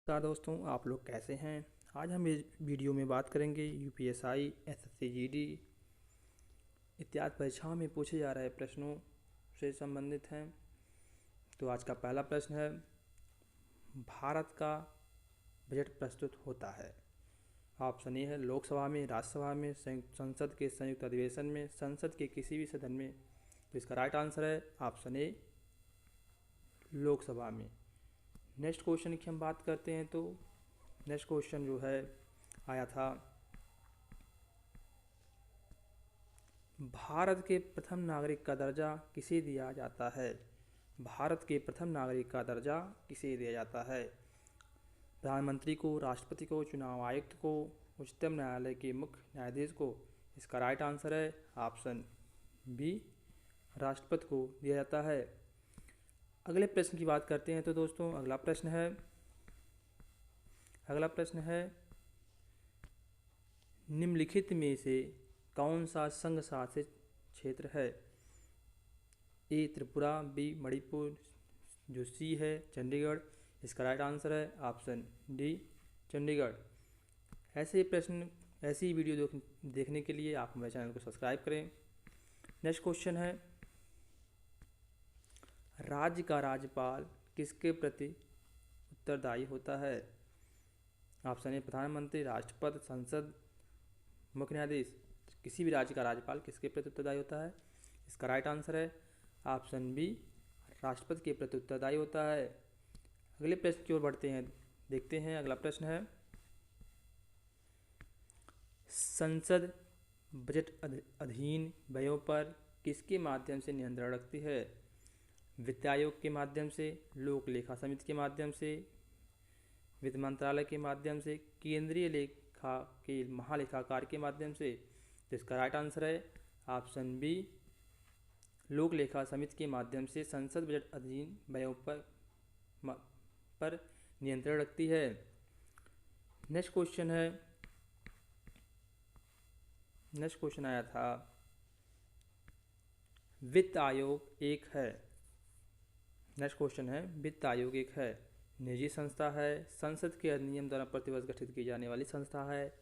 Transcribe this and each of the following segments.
नमस्कार दोस्तों, आप लोग कैसे हैं। आज हम इस वीडियो में बात करेंगे यूपीएसआई, एसएससी, जीडी इत्यादि परीक्षाओं में पूछे जा रहे प्रश्नों से संबंधित हैं। तो आज का पहला प्रश्न है, भारत का बजट प्रस्तुत होता है। ऑप्शन ए है लोकसभा में, राज्यसभा में, संसद के संयुक्त अधिवेशन में, संसद के किसी भी सदन में। तो इसका राइट आंसर है ऑप्शन ए, लोकसभा में। नेक्स्ट क्वेश्चन की हम बात करते हैं तो नेक्स्ट क्वेश्चन जो है आया था, भारत के प्रथम नागरिक का दर्जा किसे दिया जाता है। भारत के प्रथम नागरिक का दर्जा किसे दिया जाता है। प्रधानमंत्री को, राष्ट्रपति को, चुनाव आयुक्त को, उच्चतम न्यायालय के मुख्य न्यायाधीश को। इसका राइट आंसर है ऑप्शन बी, राष्ट्रपति को दिया जाता है। अगले प्रश्न की बात करते हैं तो दोस्तों अगला प्रश्न है निम्नलिखित में से कौन सा संघ शासित क्षेत्र है। ए त्रिपुरा, बी मणिपुर, जो सी है चंडीगढ़। इसका राइट आंसर है ऑप्शन डी, चंडीगढ़। ऐसे प्रश्न, ऐसी वीडियो देखने के लिए आप हमारे चैनल को सब्सक्राइब करें। नेक्स्ट क्वेश्चन है, राज्य का राज्यपाल किसके प्रति उत्तरदायी होता है। ऑप्शन ए प्रधानमंत्री, राष्ट्रपति, संसद, मुख्य न्यायाधीश। किसी भी राज्य का राज्यपाल किसके प्रति उत्तरदायी होता है। इसका राइट आंसर है ऑप्शन बी, राष्ट्रपति के प्रति उत्तरदायी होता है। अगले प्रश्न की ओर बढ़ते हैं, देखते हैं। अगला प्रश्न है, संसद बजट अधीन व्ययों पर किसके माध्यम से नियंत्रण रखती है। वित्त आयोग के माध्यम से, लोक लेखा समिति के माध्यम से, वित्त मंत्रालय के माध्यम से, केंद्रीय लेखा के महालेखाकार के माध्यम से। तो इसका राइट आंसर है ऑप्शन बी, लोक लेखा समिति के माध्यम से संसद बजट अधीन व्ययों पर नियंत्रण रखती है। नेक्स्ट क्वेश्चन आया था, वित्त आयोग एक है। नेक्स्ट क्वेश्चन है, वित्त आयोग एक है, निजी संस्था है, संसद के अधिनियम द्वारा प्रतिवर्ष गठित की जाने वाली संस्था है,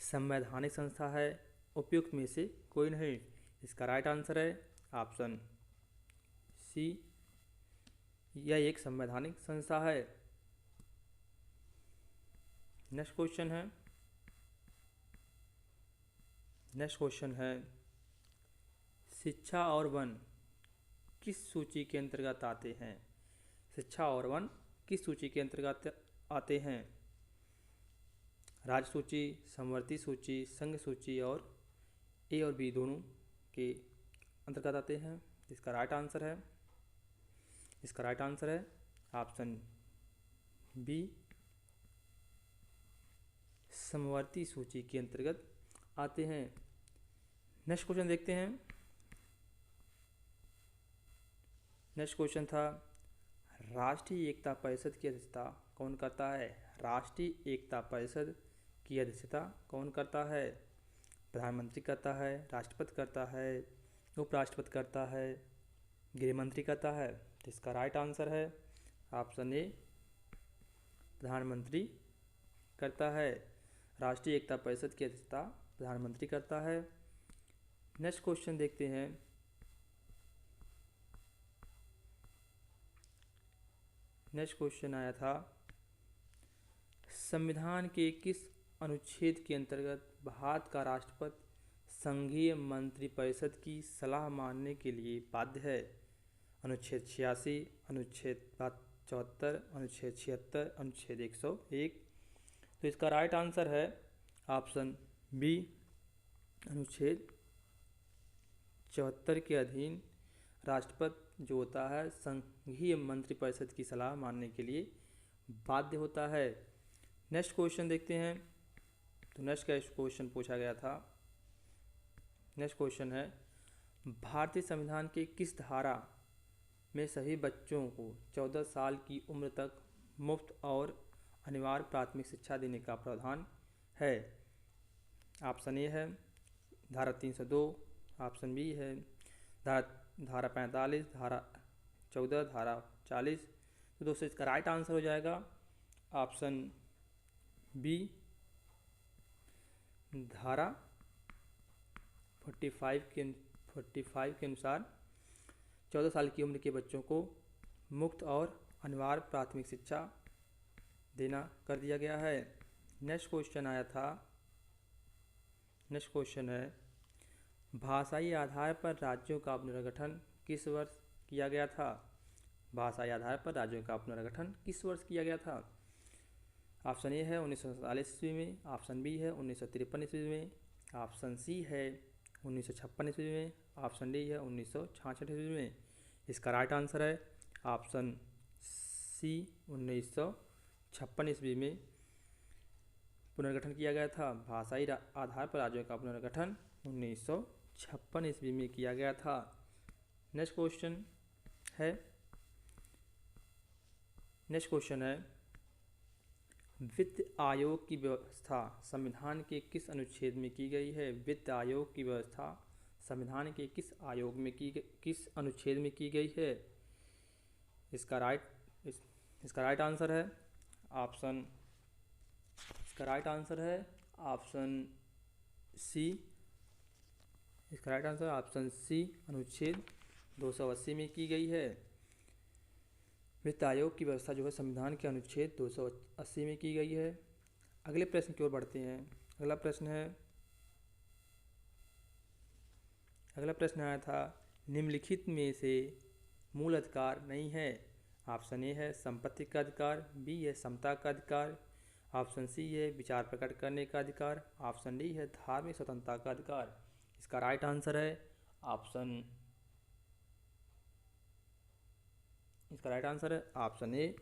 संवैधानिक संस्था है, उपयुक्त में से कोई नहीं। इसका राइट आंसर है ऑप्शन सी, यह एक संवैधानिक संस्था है। नेक्स्ट क्वेश्चन है, शिक्षा और वन किस सूची के अंतर्गत आते हैं। शिक्षा और वन किस सूची के अंतर्गत आते हैं। राज्य सूची, समवर्ती सूची, संघ सूची और ए और बी दोनों के अंतर्गत आते हैं। इसका राइट आंसर है ऑप्शन बी, समवर्ती सूची के अंतर्गत आते हैं। नेक्स्ट क्वेश्चन देखते हैं। नेक्स्ट क्वेश्चन था, राष्ट्रीय एकता परिषद की अध्यक्षता कौन करता है। राष्ट्रीय एकता परिषद की अध्यक्षता कौन करता है। प्रधानमंत्री करता है, राष्ट्रपति करता है, उपराष्ट्रपति करता है, गृह मंत्री करता है। तो इसका राइट आंसर है ऑप्शन ए, प्रधानमंत्री करता है। राष्ट्रीय एकता परिषद की अध्यक्षता प्रधानमंत्री करता है। नेक्स्ट क्वेश्चन देखते हैं। नेक्स्ट क्वेश्चन आया था, संविधान के किस अनुच्छेद के अंतर्गत भारत का राष्ट्रपति संघीय मंत्रिपरिषद की सलाह मानने के लिए बाध्य है। अनुच्छेद 86, अनुच्छेद 74, अनुच्छेद 76, अनुच्छेद 101। तो इसका राइट आंसर है ऑप्शन बी, अनुच्छेद 74 के अधीन राष्ट्रपति जो होता है संघीय मंत्रिपरिषद की सलाह मानने के लिए बाध्य होता है। नेक्स्ट क्वेश्चन देखते हैं। तो नेक्स्ट क्वेश्चन पूछा गया था, नेक्स्ट क्वेश्चन है, भारतीय संविधान के किस धारा में सभी बच्चों को 14 साल की उम्र तक मुफ्त और अनिवार्य प्राथमिक शिक्षा देने का प्रावधान है। ऑप्शन ए है धारा 302, ऑप्शन बी है धारा 45, धारा 14, धारा 40। तो दोस्तों इसका राइट आंसर हो जाएगा ऑप्शन बी धारा 45 के अनुसार 14 साल की उम्र के बच्चों को मुफ्त और अनिवार्य प्राथमिक शिक्षा देना कर दिया गया है। नेक्स्ट क्वेश्चन है भाषाई आधार पर राज्यों का पुनर्गठन किस वर्ष किया गया था? भाषाई आधार पर राज्यों का पुनर्गठन किस वर्ष किया गया था? ऑप्शन ए है 1947 ईस्वी में, ऑप्शन बी है 1953 ईस्वी में, ऑप्शन सी है 1956 ईस्वी में, ऑप्शन डी है 1966 ईस्वी में। इसका राइट आंसर है ऑप्शन सी 1956 ईस्वी में पुनर्गठन किया गया था। भाषाई आधार पर राज्यों का पुनर्गठन 1956 ईस्वी में किया गया था। नेक्स्ट क्वेश्चन है वित्त आयोग की व्यवस्था संविधान के किस अनुच्छेद में की गई है? वित्त आयोग की व्यवस्था संविधान के किस अनुच्छेद में की गई है? इसका राइट आंसर है ऑप्शन सी। इसका राइट आंसर ऑप्शन सी अनुच्छेद 280 में की गई है। वित्त आयोग की व्यवस्था जो है संविधान के अनुच्छेद 280 में की गई है। अगले प्रश्न की ओर बढ़ते हैं। अगला प्रश्न आया था निम्नलिखित में से मूल अधिकार नहीं है। ऑप्शन ए है संपत्ति का अधिकार, बी है समता का अधिकार, ऑप्शन सी है विचार प्रकट करने का अधिकार, ऑप्शन डी है धार्मिक स्वतंत्रता का अधिकार। इसका राइट आंसर है ऑप्शन ए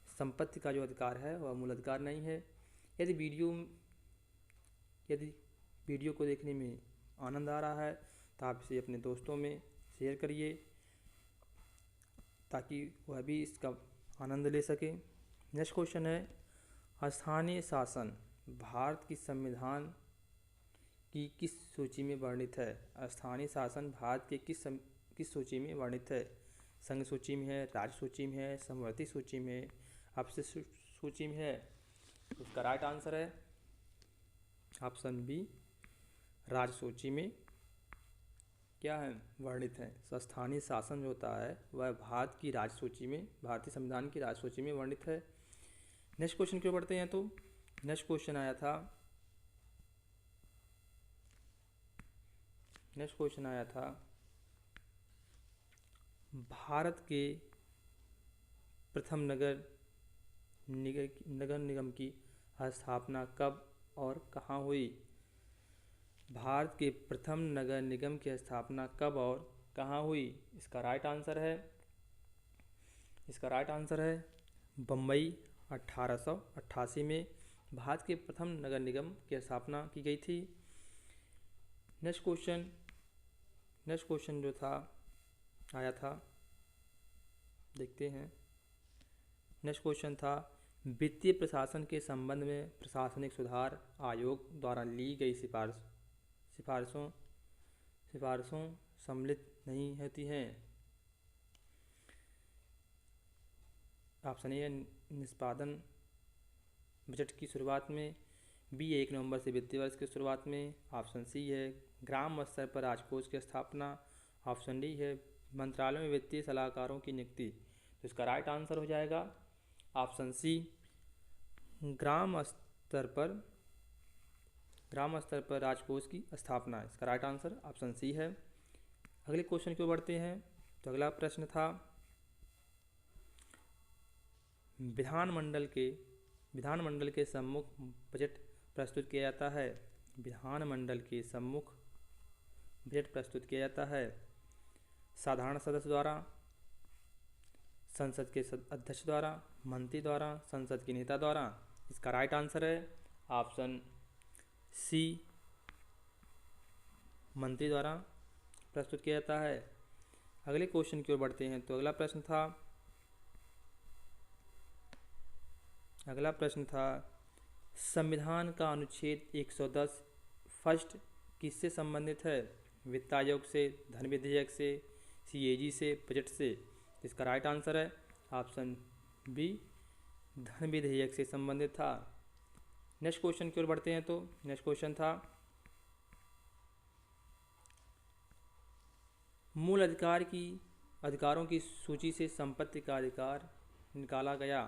संपत्ति का जो अधिकार है वह मूल अधिकार नहीं है। यदि वीडियो को देखने में आनंद आ रहा है तो आप इसे अपने दोस्तों में शेयर करिए ताकि वह भी इसका आनंद ले सके। नेक्स्ट क्वेश्चन है स्थानीय शासन भारत की संविधान की किस सूची में वर्णित है? स्थानीय शासन भारत के किस सूची में वर्णित है? संघ सूची में है, राज्य सूची में है, समवर्ती सूची में है, आपसी सूची में है। इसका राइट आंसर है ऑप्शन बी राज्य सूची में क्या है वर्णित है। स्थानीय शासन जो होता है वह भारत की राज्य सूची में, भारतीय संविधान की राज्य सूची में वर्णित है। नेक्स्ट क्वेश्चन की ओर बढ़ते हैं। तो नेक्स्ट क्वेश्चन आया था भारत के प्रथम नगर निगम की स्थापना कब और कहाँ हुई? भारत के प्रथम नगर निगम की स्थापना कब और कहाँ हुई? इसका राइट आंसर है बम्बई 1888 में भारत के प्रथम नगर निगम की स्थापना की गई थी। नेक्स्ट क्वेश्चन जो आया था देखते हैं। नेक्स्ट क्वेश्चन था वित्तीय प्रशासन के संबंध में प्रशासनिक सुधार आयोग द्वारा ली गई सिफारिशों सम्मिलित नहीं होती हैं। ऑप्शन ए निष्पादन बजट की शुरुआत में, बी 1 नवंबर से वित्तीय वर्ष की शुरुआत में, ऑप्शन सी है ग्राम स्तर पर राजकोष की स्थापना, ऑप्शन डी है मंत्रालयों में वित्तीय सलाहकारों की नियुक्ति। तो इसका राइट आंसर हो जाएगा ऑप्शन सी ग्राम स्तर पर राजकोष की स्थापना। इसका राइट आंसर ऑप्शन सी है। अगले क्वेश्चन की ओर बढ़ते हैं। तो अगला प्रश्न था विधानमंडल के सम्मुख बजट प्रस्तुत किया जाता है। विधानमंडल के सम्मुख बजट प्रस्तुत किया जाता है साधारण सदस्य द्वारा, संसद के अध्यक्ष द्वारा, मंत्री द्वारा, संसद के नेता द्वारा। इसका राइट आंसर है ऑप्शन सी मंत्री द्वारा प्रस्तुत किया जाता है। अगले क्वेश्चन की ओर बढ़ते हैं। तो अगला प्रश्न था संविधान का अनुच्छेद 110 फर्स्ट किससे संबंधित है? वित्त आयोग से, धन विधेयक से, सीएजी से, बजट से। इसका राइट आंसर है ऑप्शन बी धन विधेयक से संबंधित था। नेक्स्ट क्वेश्चन की ओर बढ़ते हैं। तो नेक्स्ट क्वेश्चन था मूल अधिकारों की सूची से संपत्ति का अधिकार निकाला गया।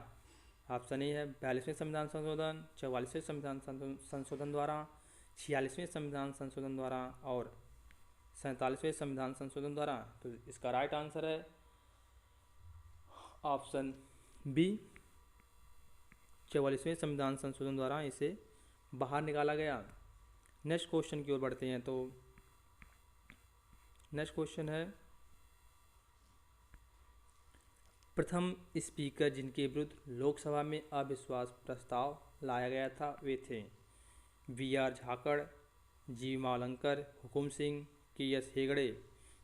ऑप्शन ए है 42वें संविधान संशोधन, 44वें संविधान संशोधन द्वारा, 46वें संविधान संशोधन द्वारा और 47वें संविधान संशोधन द्वारा। तो इसका राइट आंसर है ऑप्शन बी, 44वें संविधान संशोधन द्वारा इसे बाहर निकाला गया। नेक्स्ट क्वेश्चन की ओर बढ़ते हैं। तो नेक्स्ट क्वेश्चन है प्रथम स्पीकर जिनके विरुद्ध लोकसभा में अविश्वास प्रस्ताव लाया गया था वे थे बी.आर. झाकड़, जी. मावलंकर, हुकुम सिंह, के.एस. हेगड़े।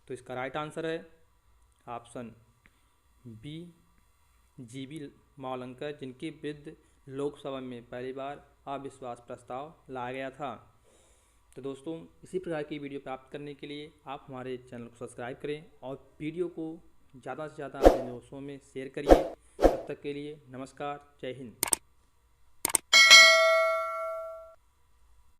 तो इसका राइट आंसर है ऑप्शन बी, जी.बी. मावलंकर, जिनके विरुद्ध लोकसभा में पहली बार अविश्वास प्रस्ताव लाया गया था। तो दोस्तों, इसी प्रकार की वीडियो प्राप्त करने के लिए आप हमारे चैनल को सब्सक्राइब करें और वीडियो को ज़्यादा से ज़्यादा अपने दोस्तों में शेयर करिए। तब तक के लिए नमस्कार, जय हिंद।